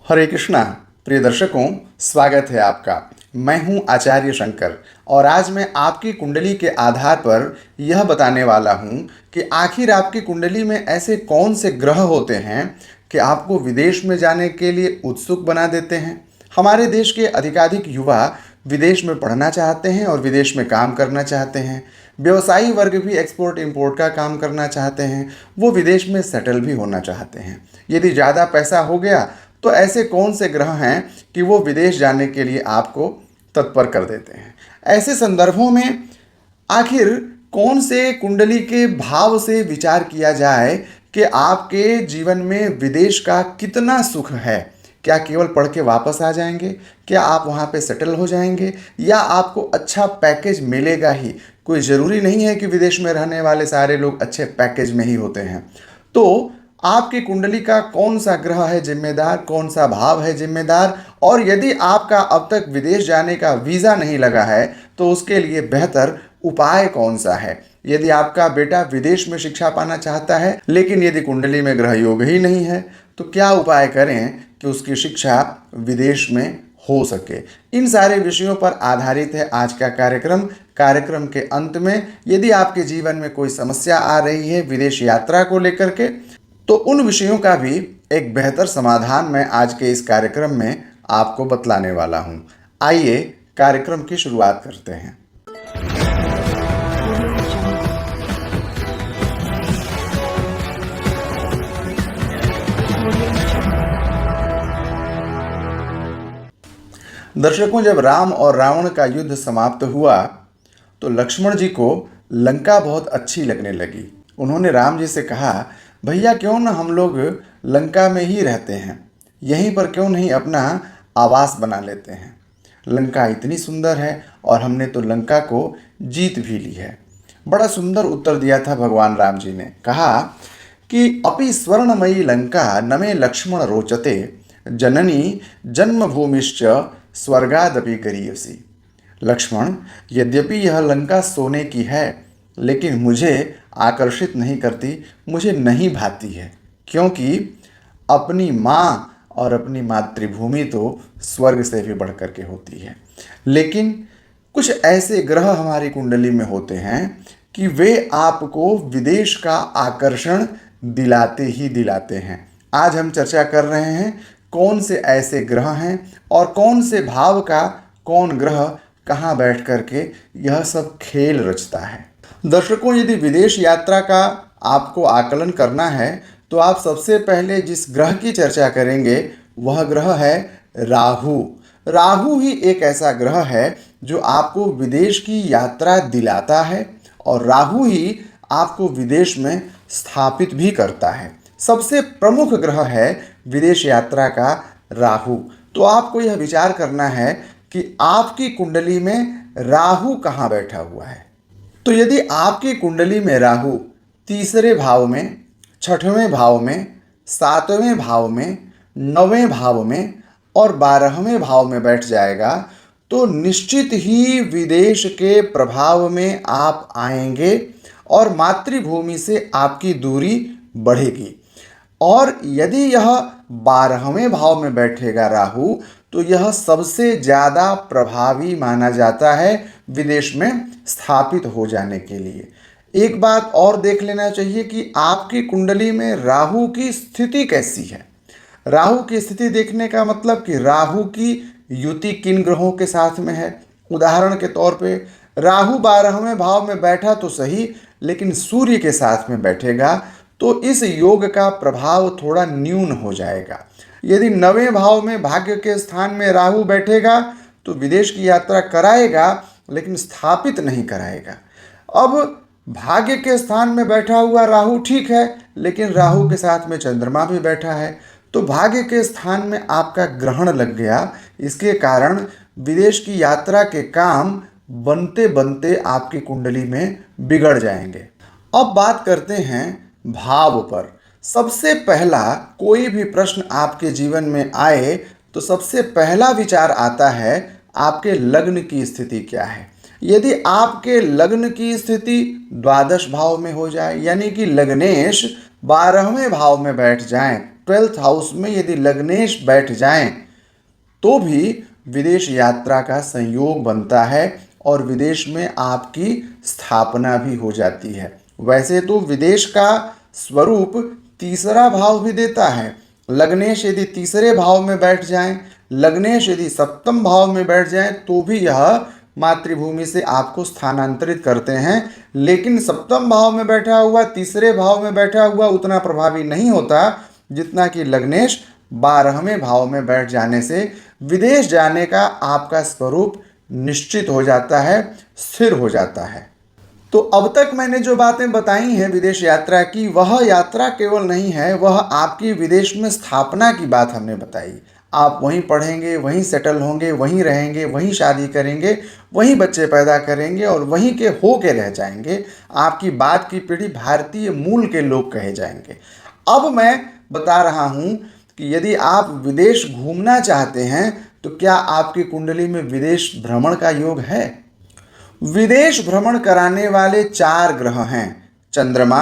हरे कृष्णा। प्रिय दर्शकों, स्वागत है आपका। मैं हूं आचार्य शंकर और आज मैं आपकी कुंडली के आधार पर यह बताने वाला हूं कि आखिर आपकी कुंडली में ऐसे कौन से ग्रह होते हैं कि आपको विदेश में जाने के लिए उत्सुक बना देते हैं। हमारे देश के अधिकाधिक युवा विदेश में पढ़ना चाहते हैं और विदेश में काम करना चाहते हैं। व्यवसायी वर्ग भी एक्सपोर्ट इंपोर्ट का काम करना चाहते हैं, वो विदेश में सेटल भी होना चाहते हैं। यदि ज़्यादा पैसा हो गया तो ऐसे कौन से ग्रह हैं कि वो विदेश जाने के लिए आपको तत्पर कर देते हैं। ऐसे संदर्भों में आखिर कौन से कुंडली के भाव से विचार किया जाए कि आपके जीवन में विदेश का कितना सुख है। क्या केवल पढ़ के वापस आ जाएंगे? क्या आप वहाँ पे सेटल हो जाएंगे या आपको अच्छा पैकेज मिलेगा ही? कोई ज़रूरी नहीं है कि विदेश में रहने वाले सारे लोग अच्छे पैकेज में ही होते हैं। तो आपकी कुंडली का कौन सा ग्रह है जिम्मेदार, कौन सा भाव है जिम्मेदार, और यदि आपका अब तक विदेश जाने का वीज़ा नहीं लगा है तो उसके लिए बेहतर उपाय कौन सा है। यदि आपका बेटा विदेश में शिक्षा पाना चाहता है लेकिन यदि कुंडली में ग्रह योग ही नहीं है तो क्या उपाय करें कि उसकी शिक्षा विदेश में हो सके। इन सारे विषयों पर आधारित है आज का कार्यक्रम। कार्यक्रम के अंत में यदि आपके जीवन में कोई समस्या आ रही है विदेश यात्रा को लेकर के, तो उन विषयों का भी एक बेहतर समाधान मैं आज के इस कार्यक्रम में आपको बतलाने वाला हूं। आइए कार्यक्रम की शुरुआत करते हैं। दर्शकों, जब राम और रावण का युद्ध समाप्त हुआ तो लक्ष्मण जी को लंका बहुत अच्छी लगने लगी। उन्होंने राम जी से कहा, भैया क्यों ना हम लोग लंका में ही रहते हैं, यहीं पर क्यों नहीं अपना आवास बना लेते हैं। लंका इतनी सुंदर है और हमने तो लंका को जीत भी ली है। बड़ा सुंदर उत्तर दिया था भगवान राम जी ने। कहा कि अपि स्वर्णमयी लंका न मे लक्ष्मण रोचते, जननी जन्मभूमिश्च स्वर्गादपि गरीयसी। लक्ष्मण, यद्यपि यह लंका सोने की है लेकिन मुझे आकर्षित नहीं करती, मुझे नहीं भाती है, क्योंकि अपनी माँ और अपनी मातृभूमि तो स्वर्ग से भी बढ़ कर के होती है। लेकिन कुछ ऐसे ग्रह हमारी कुंडली में होते हैं कि वे आपको विदेश का आकर्षण दिलाते ही दिलाते हैं। आज हम चर्चा कर रहे हैं कौन से ऐसे ग्रह हैं और कौन से भाव का कौन ग्रह कहाँ बैठ कर के यह सब खेल रचता है। दर्शकों, यदि विदेश यात्रा का आपको आकलन करना है तो आप सबसे पहले जिस ग्रह की चर्चा करेंगे वह ग्रह है राहु। राहु ही एक ऐसा ग्रह है जो आपको विदेश की यात्रा दिलाता है और राहु ही आपको विदेश में स्थापित भी करता है। सबसे प्रमुख ग्रह है विदेश यात्रा का राहु। तो आपको यह विचार करना है कि आपकी कुंडली में राहु कहाँ बैठा हुआ है। तो यदि आपकी कुंडली में राहु तीसरे भाव में, छठवें भाव में, सातवें भाव में, नवें भाव में और 12वें भाव में बैठ जाएगा तो निश्चित ही विदेश के प्रभाव में आप आएंगे और मातृभूमि से आपकी दूरी बढ़ेगी। और यदि यह 12वें भाव में बैठेगा राहु तो यह सबसे ज़्यादा प्रभावी माना जाता है विदेश में स्थापित हो जाने के लिए। एक बात और देख लेना चाहिए कि आपकी कुंडली में राहु की स्थिति कैसी है। राहु की स्थिति देखने का मतलब कि राहु की युति किन ग्रहों के साथ में है। उदाहरण के तौर पे राहु 12वें भाव में बैठा तो सही, लेकिन सूर्य के साथ में बैठेगा तो इस योग का प्रभाव थोड़ा न्यून हो जाएगा। यदि 9वें भाव में भाग्य के स्थान में राहु बैठेगा तो विदेश की यात्रा कराएगा लेकिन स्थापित नहीं कराएगा। अब भाग्य के स्थान में बैठा हुआ राहु ठीक है, लेकिन राहु के साथ में चंद्रमा भी बैठा है तो भाग्य के स्थान में आपका ग्रहण लग गया। इसके कारण विदेश की यात्रा के काम बनते बनते आपकी कुंडली में बिगड़ जाएंगे। अब बात करते हैं भाव पर। सबसे पहला कोई भी प्रश्न आपके जीवन में आए तो सबसे पहला विचार आता है आपके लग्न की स्थिति क्या है। यदि आपके लग्न की स्थिति द्वादश भाव में हो जाए, यानी कि लग्नेश 12वें भाव में बैठ जाएं, 12th हाउस में यदि लग्नेश बैठ जाएं तो भी विदेश यात्रा का संयोग बनता है और विदेश में आपकी स्थापना भी हो जाती है। वैसे तो विदेश का स्वरूप तीसरा भाव भी देता है। लग्नेश यदि तीसरे भाव में बैठ जाएं, लग्नेश यदि सप्तम भाव में बैठ जाएं तो भी यह मातृभूमि से आपको स्थानांतरित करते हैं, लेकिन सप्तम भाव में बैठा हुआ, तीसरे भाव में बैठा हुआ उतना प्रभावी नहीं होता जितना कि लग्नेश 12वें भाव में बैठ जाने से विदेश जाने का आपका स्वरूप निश्चित हो जाता है, स्थिर हो जाता है। तो अब तक मैंने जो बातें बताई हैं विदेश यात्रा की, वह यात्रा केवल नहीं है, वह आपकी विदेश में स्थापना की बात हमने बताई। आप वहीं पढ़ेंगे, वहीं सेटल होंगे, वहीं रहेंगे, वहीं शादी करेंगे, वहीं बच्चे पैदा करेंगे और वहीं के हो के रह जाएंगे। आपकी बाद की पीढ़ी भारतीय मूल के लोग कहे जाएंगे। अब मैं बता रहा हूँ कि यदि आप विदेश घूमना चाहते हैं तो क्या आपकी कुंडली में विदेश भ्रमण का योग है? विदेश भ्रमण कराने वाले 4 ग्रह हैं, चंद्रमा,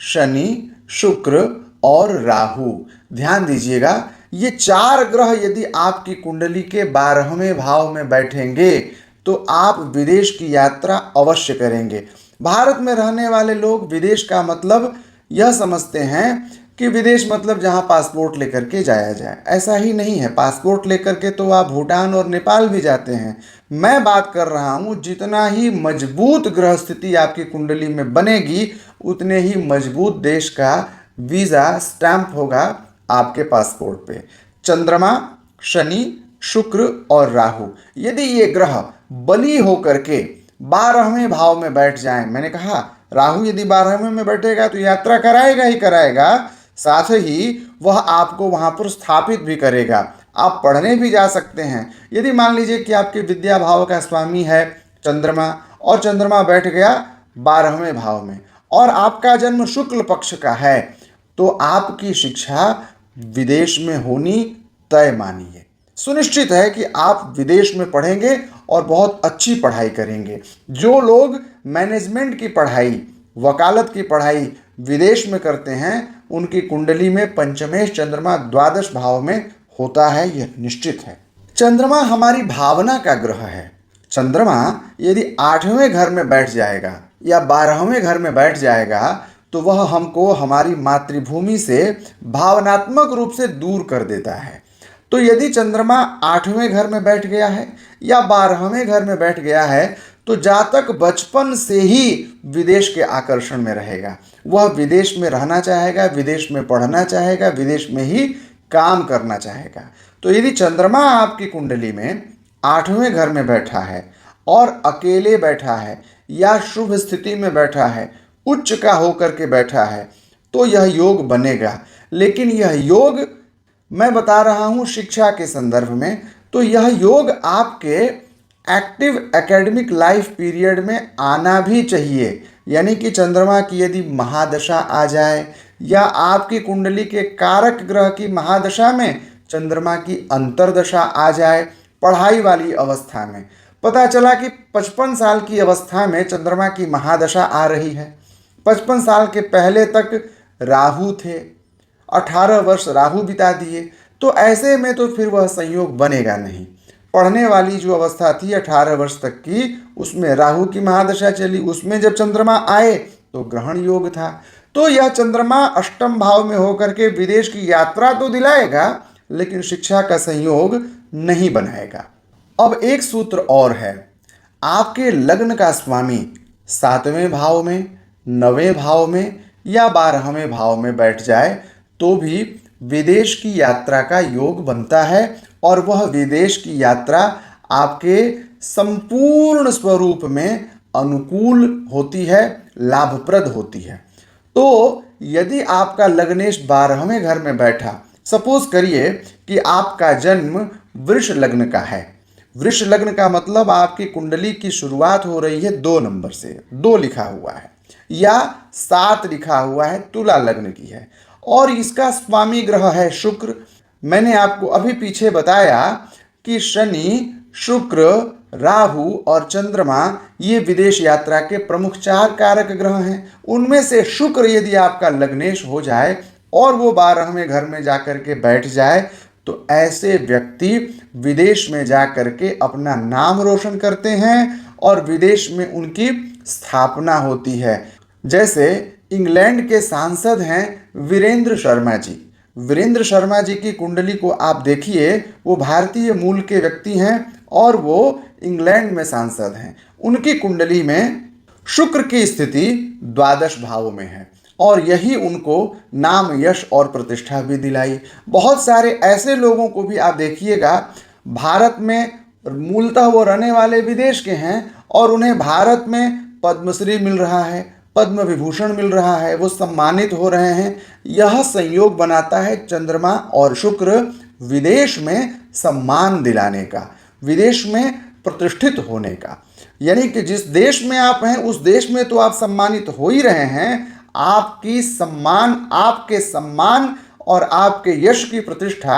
शनि, शुक्र और राहु। ध्यान दीजिएगा, ये 4 ग्रह यदि आपकी कुंडली के 12वें भाव में बैठेंगे तो आप विदेश की यात्रा अवश्य करेंगे। भारत में रहने वाले लोग विदेश का मतलब यह समझते हैं कि विदेश मतलब जहां पासपोर्ट लेकर के जाया जाए। ऐसा ही नहीं है। पासपोर्ट लेकर के तो आप भूटान और नेपाल भी जाते हैं। मैं बात कर रहा हूं जितना ही मजबूत ग्रह स्थिति आपकी कुंडली में बनेगी उतने ही मजबूत देश का वीज़ा स्टैंप होगा आपके पासपोर्ट पे। चंद्रमा, शनि, शुक्र और राहु, यदि ये ग्रह बली होकर के 12वें भाव में बैठ जाएं, मैंने कहा राहु यदि 12वें में बैठेगा तो यात्रा कराएगा ही कराएगा, साथ ही वह आपको वहां पर स्थापित भी करेगा। आप पढ़ने भी जा सकते हैं। यदि मान लीजिए कि आपके विद्या भाव का स्वामी है चंद्रमा और चंद्रमा बैठ गया 12वें भाव में और आपका जन्म शुक्ल पक्ष का है तो आपकी शिक्षा विदेश में होनी तय मानिए। सुनिश्चित है कि आप विदेश में पढ़ेंगे और बहुत अच्छी पढ़ाई करेंगे। जो लोग मैनेजमेंट की पढ़ाई, वकालत की पढ़ाई विदेश में करते हैं उनकी कुंडली में पंचमेश चंद्रमा द्वादश भाव में होता है, यह निश्चित है। चंद्रमा हमारी भावना का ग्रह है। चंद्रमा यदि 8वें घर में बैठ जाएगा या 12वें घर में बैठ जाएगा तो वह हमको हमारी मातृभूमि से भावनात्मक रूप से दूर कर देता है। तो यदि चंद्रमा 8वें घर में बैठ गया है या 12वें घर में बैठ गया है तो जातक बचपन से ही विदेश के आकर्षण में रहेगा। वह विदेश में रहना चाहेगा, विदेश में पढ़ना चाहेगा, विदेश में ही काम करना चाहेगा। तो यदि चंद्रमा आपकी कुंडली में 8वें घर में बैठा है और अकेले बैठा है या शुभ स्थिति में बैठा है, उच्च का होकर के बैठा है तो यह योग बनेगा। लेकिन यह योग मैं बता रहा हूँ शिक्षा के संदर्भ में, तो यह योग आपके एक्टिव एकेडमिक लाइफ पीरियड में आना भी चाहिए। यानी कि चंद्रमा की यदि महादशा आ जाए या आपकी कुंडली के कारक ग्रह की महादशा में चंद्रमा की अंतर्दशा आ जाए, पढ़ाई वाली अवस्था में पता चला कि 55 साल की अवस्था में चंद्रमा की महादशा आ रही है, 55 साल के पहले तक राहु थे, 18 वर्ष राहु बिता दिए, तो ऐसे में तो फिर वह संयोग बनेगा नहीं। पढ़ने वाली जो अवस्था थी 18 वर्ष तक की, उसमें राहु की महादशा चली, उसमें जब चंद्रमा आए तो ग्रहण योग था। तो यह चंद्रमा अष्टम भाव में होकर के विदेश की यात्रा तो दिलाएगा लेकिन शिक्षा का संयोग नहीं बनाएगा। अब एक सूत्र और है, आपके लग्न का स्वामी 7वें भाव में, 9वें भाव में या 12वें भाव में बैठ जाए तो भी विदेश की यात्रा का योग बनता है और वह विदेश की यात्रा आपके संपूर्ण स्वरूप में अनुकूल होती है, लाभप्रद होती है। तो यदि आपका लग्नेश 12वें घर में बैठा, सपोज करिए कि आपका जन्म वृष लग्न का है। वृष लग्न का मतलब आपकी कुंडली की शुरुआत हो रही है 2 नंबर से, 2 लिखा हुआ है या 7 लिखा हुआ है, तुला लग्न की है और इसका स्वामी ग्रह है शुक्र। मैंने आपको अभी पीछे बताया कि शनि, शुक्र, राहु और चंद्रमा ये विदेश यात्रा के प्रमुख 4 कारक ग्रह हैं। उनमें से शुक्र यदि आपका लग्नेश हो जाए और वो 12वें घर में जाकर के बैठ जाए तो ऐसे व्यक्ति विदेश में जा कर के अपना नाम रोशन करते हैं और विदेश में उनकी स्थापना होती है। जैसे इंग्लैंड के सांसद हैं वीरेंद्र शर्मा जी। वीरेंद्र शर्मा जी की कुंडली को आप देखिए, वो भारतीय मूल के व्यक्ति हैं और वो इंग्लैंड में सांसद हैं। उनकी कुंडली में शुक्र की स्थिति द्वादश भाव में है और यही उनको नाम, यश और प्रतिष्ठा भी दिलाई। बहुत सारे ऐसे लोगों को भी आप देखिएगा, भारत में मूलतः वो रहने वाले विदेश के हैं और उन्हें भारत में पद्मश्री मिल रहा है, पद्म विभूषण मिल रहा है, वो सम्मानित हो रहे हैं। यह संयोग बनाता है चंद्रमा और शुक्र विदेश में सम्मान दिलाने का, विदेश में प्रतिष्ठित होने का। यानी कि जिस देश में आप हैं उस देश में तो आप सम्मानित हो ही रहे हैं, आपकी सम्मान, आपके सम्मान और आपके यश की प्रतिष्ठा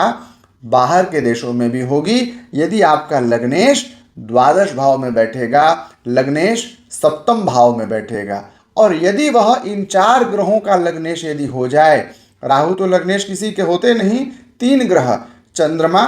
बाहर के देशों में भी होगी यदि आपका लग्नेश द्वादश भाव में बैठेगा, लग्नेश सप्तम भाव में बैठेगा। और यदि वह इन 4 ग्रहों का लग्नेश यदि हो जाए, राहु तो लग्नेश किसी के होते नहीं, 3 ग्रह चंद्रमा,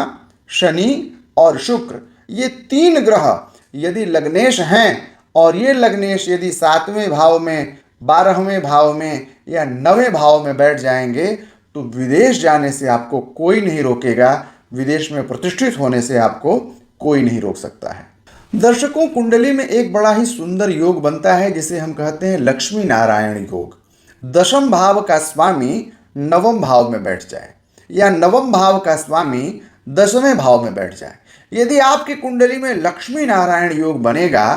शनि और शुक्र, ये 3 ग्रह यदि लग्नेश हैं और ये लग्नेश यदि 7वें भाव में, 12वें भाव में या 9वें भाव में बैठ जाएंगे तो विदेश जाने से आपको कोई नहीं रोकेगा, विदेश में प्रतिष्ठित होने से आपको कोई नहीं रोक सकता है। दर्शकों, कुंडली में एक बड़ा ही सुंदर योग बनता है जिसे हम कहते हैं लक्ष्मी नारायण योग। 10वें भाव का स्वामी 9वें भाव में बैठ जाए या 9वें भाव का स्वामी 10वें भाव में बैठ जाए। यदि आपकी कुंडली में लक्ष्मी नारायण योग बनेगा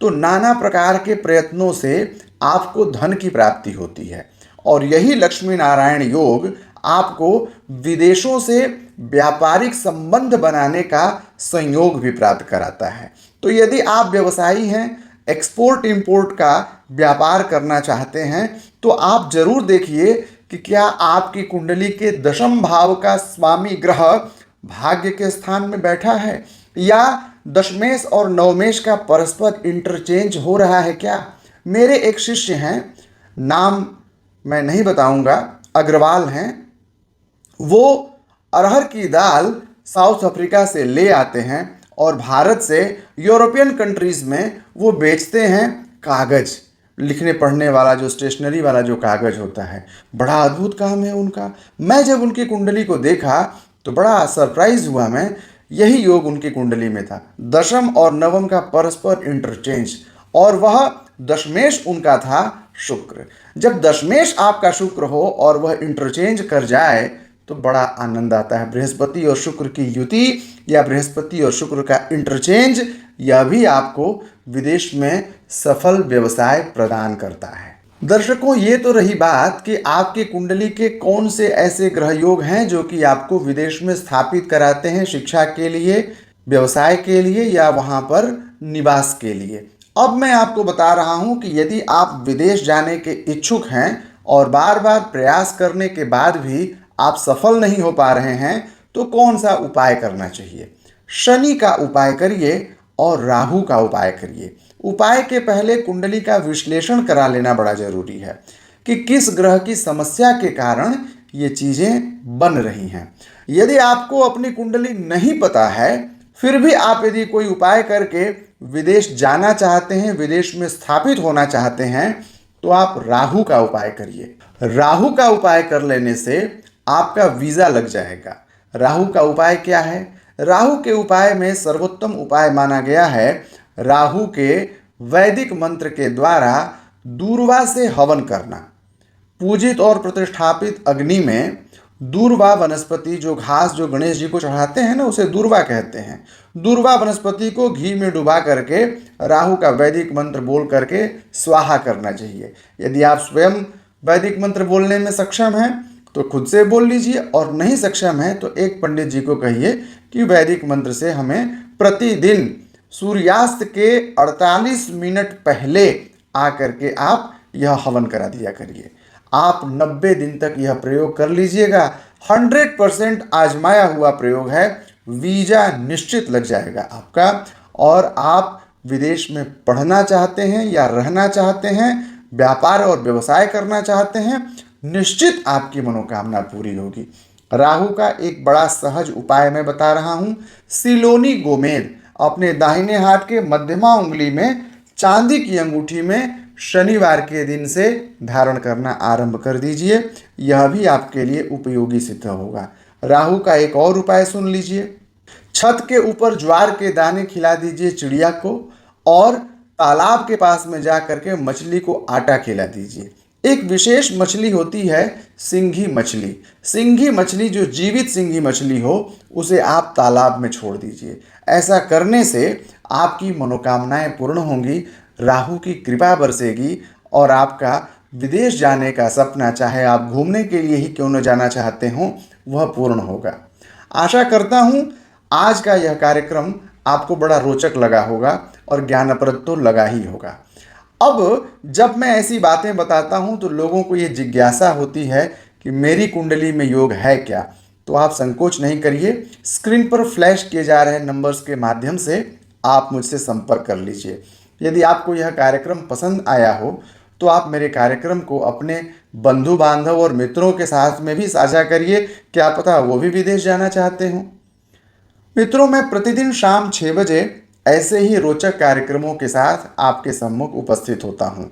तो नाना प्रकार के प्रयत्नों से आपको धन की प्राप्ति होती है और यही लक्ष्मी नारायण योग आपको विदेशों से व्यापारिक संबंध बनाने का संयोग भी प्राप्त कराता है। तो यदि आप व्यवसायी हैं, एक्सपोर्ट इंपोर्ट का व्यापार करना चाहते हैं तो आप जरूर देखिए कि क्या आपकी कुंडली के 10वें भाव का स्वामी ग्रह भाग्य के स्थान में बैठा है या दशमेश और नवमेश का परस्पर इंटरचेंज हो रहा है क्या। मेरे एक शिष्य हैं, नाम मैं नहीं बताऊंगा, अग्रवाल हैं, वो अरहर की दाल साउथ अफ्रीका से ले आते हैं और भारत से यूरोपियन कंट्रीज़ में वो बेचते हैं कागज़, लिखने पढ़ने वाला जो स्टेशनरी वाला जो कागज़ होता है। बड़ा अद्भुत काम है उनका। मैं जब उनकी कुंडली को देखा तो बड़ा सरप्राइज हुआ मैं, यही योग उनकी कुंडली में था, 10वें और 9वें का परस्पर इंटरचेंज, और वह दशमेश उनका था शुक्र। जब दशमेश आपका शुक्र हो और वह इंटरचेंज कर जाए तो बड़ा आनंद आता है। बृहस्पति और शुक्र की युति या बृहस्पति और शुक्र का इंटरचेंज, यह भी आपको विदेश में सफल व्यवसाय प्रदान करता है। दर्शकों, ये तो रही बात कि आपकी कुंडली के कौन से ऐसे ग्रह योग हैं जो कि आपको विदेश में स्थापित कराते हैं शिक्षा के लिए, व्यवसाय के लिए या वहाँ पर निवास के लिए। अब मैं आपको बता रहा हूँ कि यदि आप विदेश जाने के इच्छुक हैं और बार बार प्रयास करने के बाद भी आप सफल नहीं हो पा रहे हैं तो कौन सा उपाय करना चाहिए। शनि का उपाय करिए और राहु का उपाय करिए। उपाय के पहले कुंडली का विश्लेषण करा लेना बड़ा जरूरी है कि किस ग्रह की समस्या के कारण ये चीज़ें बन रही हैं। यदि आपको अपनी कुंडली नहीं पता है फिर भी आप यदि कोई उपाय करके विदेश जाना चाहते हैं, विदेश में स्थापित होना चाहते हैं, तो आप राहु का उपाय करिए। राहु का उपाय कर लेने से आपका वीज़ा लग जाएगा। राहु का उपाय क्या है? राहु के उपाय में सर्वोत्तम उपाय माना गया है राहु के वैदिक मंत्र के द्वारा दूर्वा से हवन करना। पूजित और प्रतिष्ठापित अग्नि में दूर्वा वनस्पति, जो घास जो गणेश जी को चढ़ाते हैं ना, उसे दूर्वा कहते हैं। दूर्वा वनस्पति को घी में डुबा करके राहु का वैदिक मंत्र बोल करके स्वाहा करना चाहिए। यदि आप स्वयं वैदिक मंत्र बोलने में सक्षम हैं तो खुद से बोल लीजिए, और नहीं सक्षम है तो एक पंडित जी को कहिए कि वैदिक मंत्र से हमें प्रतिदिन सूर्यास्त के 48 मिनट पहले आकर के आप यह हवन करा दिया करिए। आप 90 दिन तक यह प्रयोग कर लीजिएगा। 100% आजमाया हुआ प्रयोग है। वीज़ा निश्चित लग जाएगा आपका, और आप विदेश में पढ़ना चाहते हैं या रहना चाहते हैं, व्यापार और व्यवसाय करना चाहते हैं, निश्चित आपकी मनोकामना पूरी होगी। राहु का एक बड़ा सहज उपाय मैं बता रहा हूँ। सिलोनी गोमेद अपने दाहिने हाथ के मध्यमा उंगली में चांदी की अंगूठी में शनिवार के दिन से धारण करना आरंभ कर दीजिए। यह भी आपके लिए उपयोगी सिद्ध होगा। राहु का एक और उपाय सुन लीजिए। छत के ऊपर ज्वार के दाने खिला दीजिए चिड़िया को, और तालाब के पास में जा करके मछली को आटा खिला दीजिए। एक विशेष मछली होती है सिंघी मछली। सिंघी मछली, जो जीवित सिंघी मछली हो, उसे आप तालाब में छोड़ दीजिए। ऐसा करने से आपकी मनोकामनाएं पूर्ण होंगी, राहु की कृपा बरसेगी और आपका विदेश जाने का सपना, चाहे आप घूमने के लिए ही क्यों न जाना चाहते हो, वह पूर्ण होगा। आशा करता हूँ आज का यह कार्यक्रम आपको बड़ा रोचक लगा होगा और ज्ञानप्रद तो लगा ही होगा। अब जब मैं ऐसी बातें बताता हूँ तो लोगों को ये जिज्ञासा होती है कि मेरी कुंडली में योग है क्या। तो आप संकोच नहीं करिए, स्क्रीन पर फ्लैश किए जा रहे नंबर्स के माध्यम से आप मुझसे संपर्क कर लीजिए। यदि आपको यह कार्यक्रम पसंद आया हो तो आप मेरे कार्यक्रम को अपने बंधु बांधव और मित्रों के साथ में भी साझा करिए, क्या पता वो भी विदेश जाना चाहते हों। मित्रों, मैं प्रतिदिन शाम 6 बजे ऐसे ही रोचक कार्यक्रमों के साथ आपके सम्मुख उपस्थित होता हूँ।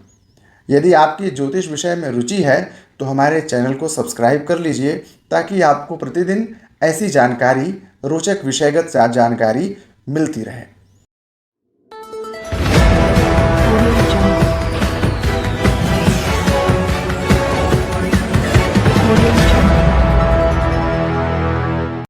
यदि आपकी ज्योतिष विषय में रुचि है तो हमारे चैनल को सब्सक्राइब कर लीजिए, ताकि आपको प्रतिदिन ऐसी जानकारी, रोचक विषयगत जानकारी मिलती रहे।